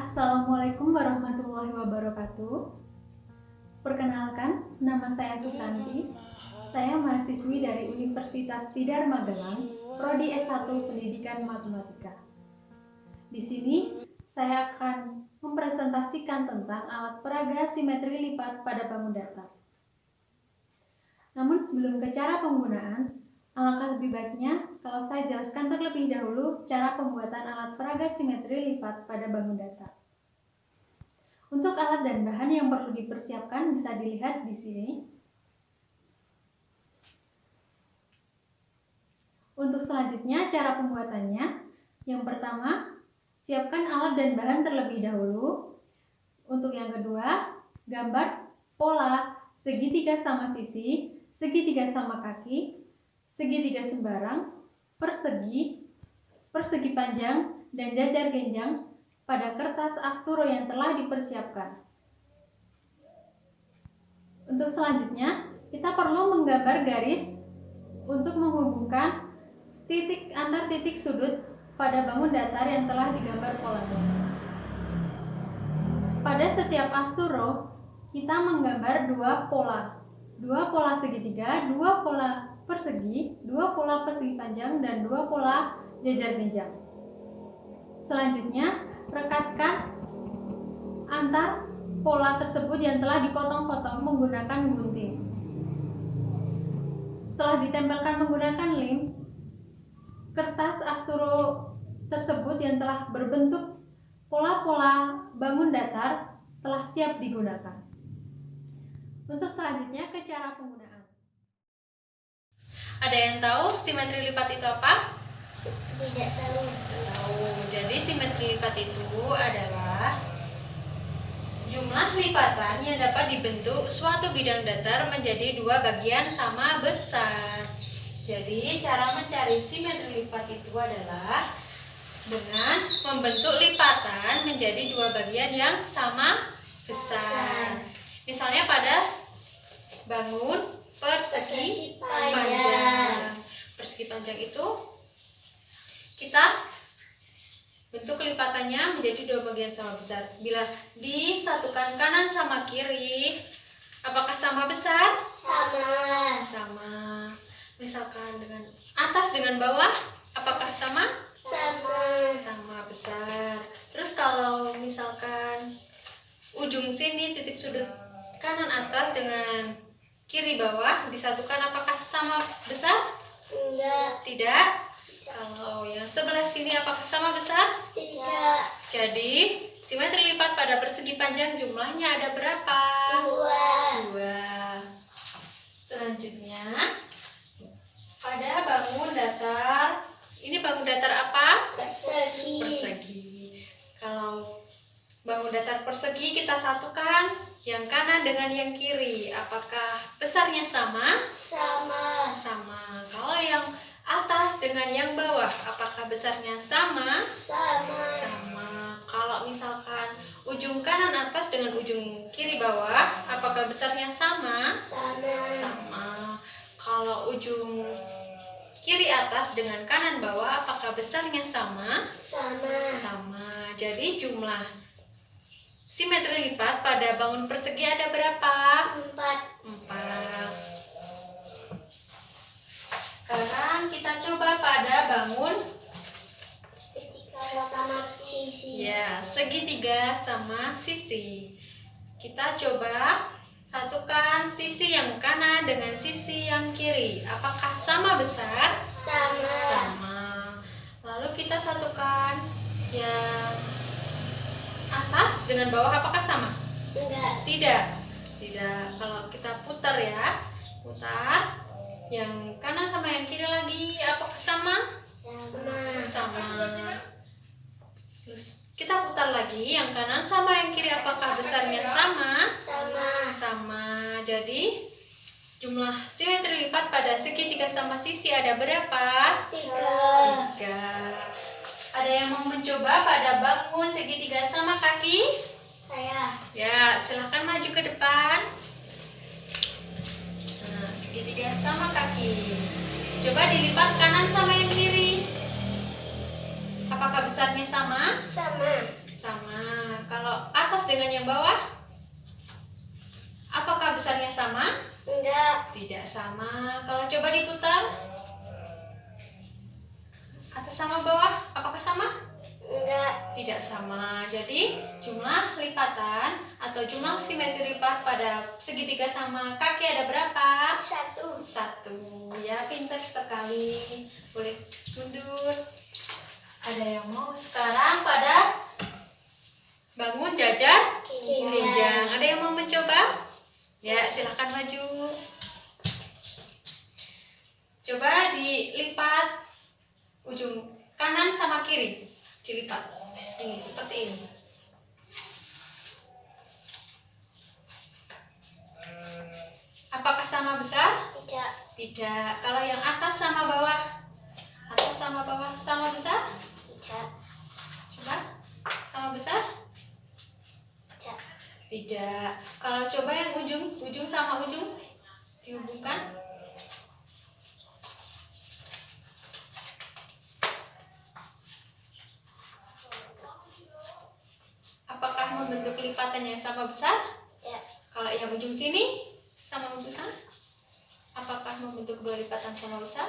Assalamualaikum warahmatullahi wabarakatuh. Perkenalkan, nama saya Susanti. Saya mahasiswi dari Universitas Tidar Magelang, Prodi S1 Pendidikan Matematika. Di sini, saya akan mempresentasikan tentang alat peraga simetri lipat pada bangun datar. Namun sebelum ke cara penggunaan, alangkah lebih baiknya kalau saya jelaskan terlebih dahulu cara pembuatan alat peraga simetri lipat pada bangun datar. Untuk alat dan bahan yang perlu dipersiapkan bisa dilihat di sini. Untuk selanjutnya cara pembuatannya, yang pertama, siapkan alat dan bahan terlebih dahulu. Untuk yang kedua, gambar pola segitiga sama sisi, segitiga sama kaki, segitiga sembarang, persegi, persegi panjang, dan jajar genjang pada kertas asturo yang telah dipersiapkan. Untuk selanjutnya, kita perlu menggambar garis untuk menghubungkan titik antar titik sudut pada bangun datar yang telah digambar polanya. Pada setiap asturo, kita menggambar dua pola segitiga, dua pola persegi, dua pola persegi panjang, dan dua pola jajar genjang. Selanjutnya, rekatkan antar pola tersebut yang telah dipotong-potong menggunakan gunting. Setelah ditempelkan menggunakan lem, kertas asturo tersebut yang telah berbentuk pola-pola bangun datar telah siap digunakan. Untuk selanjutnya ke cara penggunaan. Ada yang tahu simetri lipat itu apa? Tidak tahu. Jadi simetri lipat itu adalah jumlah lipatan yang dapat dibentuk suatu bidang datar menjadi dua bagian sama besar. Jadi cara mencari simetri lipat itu adalah dengan membentuk lipatan menjadi dua bagian yang sama besar. Misalnya pada bangun persegi panjang. Persegi panjang itu kita bentuk lipatannya menjadi dua bagian sama besar. Bila disatukan kanan sama kiri, apakah sama besar? Sama. Misalkan dengan atas dengan bawah, apakah sama? Sama besar. Terus kalau misalkan ujung sini titik sudut kanan atas dengan kiri bawah disatukan, apakah sama besar? Tidak. Kalau yang sebelah sini apakah sama besar? Tidak. Jadi simetri lipat pada persegi panjang jumlahnya ada berapa? Dua. Selanjutnya pada bangun datar. Ini bangun datar apa? Persegi. Kalau bangun datar persegi kita satukan yang kanan dengan yang kiri. Apakah besarnya sama? Sama. Kalau yang atas dengan yang bawah, apakah besarnya sama? Sama. Kalau misalkan ujung kanan atas dengan ujung kiri bawah, apakah besarnya sama? Sama. Kalau ujung kiri atas dengan kanan bawah, apakah besarnya sama? Sama. Jadi jumlah simetri lipat pada bangun persegi ada berapa? 4. Sekarang kita coba pada bangun segitiga sama sisi. Kita coba satukan sisi yang kanan dengan sisi yang kiri. Apakah sama besar? Sama. Lalu kita satukan yang atas dengan bawah, apakah sama? Tidak. Kalau kita putar ya, putar yang kanan sama yang kiri lagi, apakah sama? Sama. Terus kita putar lagi yang kanan sama yang kiri, apakah besarnya sama? Sama. Jadi jumlah simetri lipat pada segitiga sama sisi ada berapa? 3. Ada yang mau mencoba pada bangun segitiga sama kaki? Saya. Ya, silahkan maju ke depan. Nah, segitiga sama kaki. Coba dilipat kanan sama yang kiri. Apakah besarnya sama? Sama. Sama. Kalau atas dengan yang bawah, apakah besarnya sama? Enggak. Tidak sama. Kalau coba diputar, atas sama bawah, apakah sama? Enggak. Tidak sama. Jadi jumlah lipatan atau jumlah simetri lipat pada segitiga sama kaki ada berapa? 1. 1. Ya, pintar sekali. Boleh mundur. Ada yang mau sekarang pada bangun jajar genjang. Ada yang mau mencoba? Ya, silahkan maju. Coba dilipat ujung kanan sama kiri. Dilipat. Ini seperti ini. Apakah sama besar? Tidak. Tidak. Kalau yang atas sama bawah? Atas sama bawah sama besar? Tidak. Coba. Sama besar? Tidak. Tidak. Kalau coba yang ujung sama ujung dihubungkan. Apakah membentuk lipatan yang sama besar? Tidak. Kalau yang ujung sini sama ujung sana, apakah membentuk dua lipatan sama besar?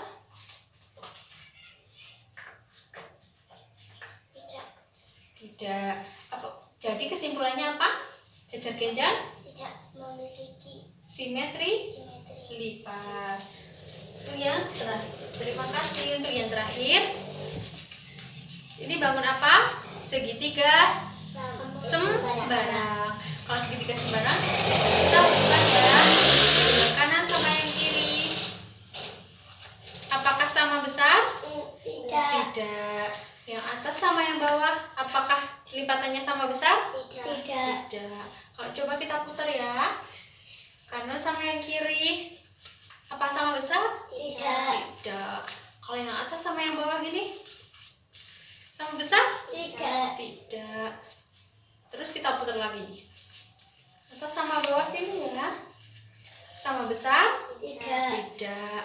Tidak. Tidak. Jadi kesimpulannya apa? Jajar genjang Tidak memiliki simetri simetri. lipat. Untuk yang terakhir, terima kasih. Untuk yang terakhir, ini bangun apa? Segitiga sembarang. Kalau segitiga sembarang, kita hubungkan ya yang kanan sama yang kiri. Apakah sama besar? Tidak. Tidak. Yang atas sama yang bawah, apakah lipatannya sama besar? Tidak. Tidak. Kalau coba kita putar ya, kanan sama yang kiri, apa sama besar? Tidak. Tidak. Kalau yang atas sama yang bawah gini, sama besar? Tidak. Tidak. Terus kita putar lagi. Atas sama bawah sini ya, sama besar? Tidak. Tidak.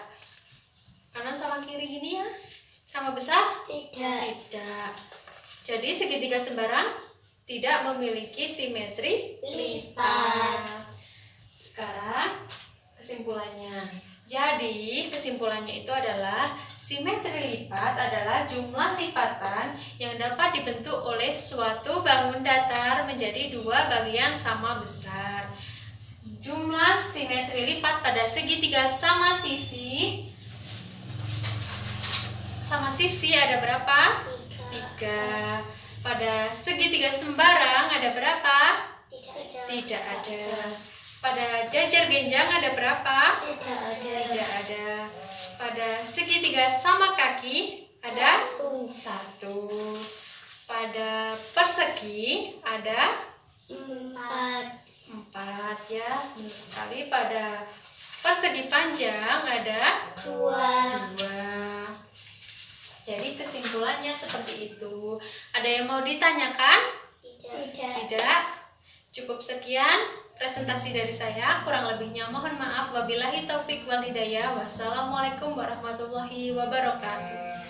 Kanan sama kiri gini ya, sama besar? Tidak. Tidak. Jadi segitiga sembarang tidak memiliki simetri lipat. Sekarang kesimpulannya. Jadi kesimpulannya itu adalah simetri lipat adalah jumlah lipatan yang dapat dibentuk oleh suatu bangun datar menjadi dua bagian sama besar. Jumlah simetri lipat pada segitiga sama sisi ada berapa? 3. Pada segitiga sembarang ada berapa? Tidak ada. Pada jajar genjang ada berapa? Tidak ada. Pada segitiga sama kaki ada 1. Pada persegi ada 4 ya, benar sekali. Pada persegi panjang ada 2. Jadi kesimpulannya seperti itu. Ada yang mau ditanyakan? Tidak. Cukup sekian presentasi dari saya. Kurang lebihnya mohon maaf. Wabillahi taufik wal hidayah. Wassalamualaikum warahmatullahi wabarakatuh.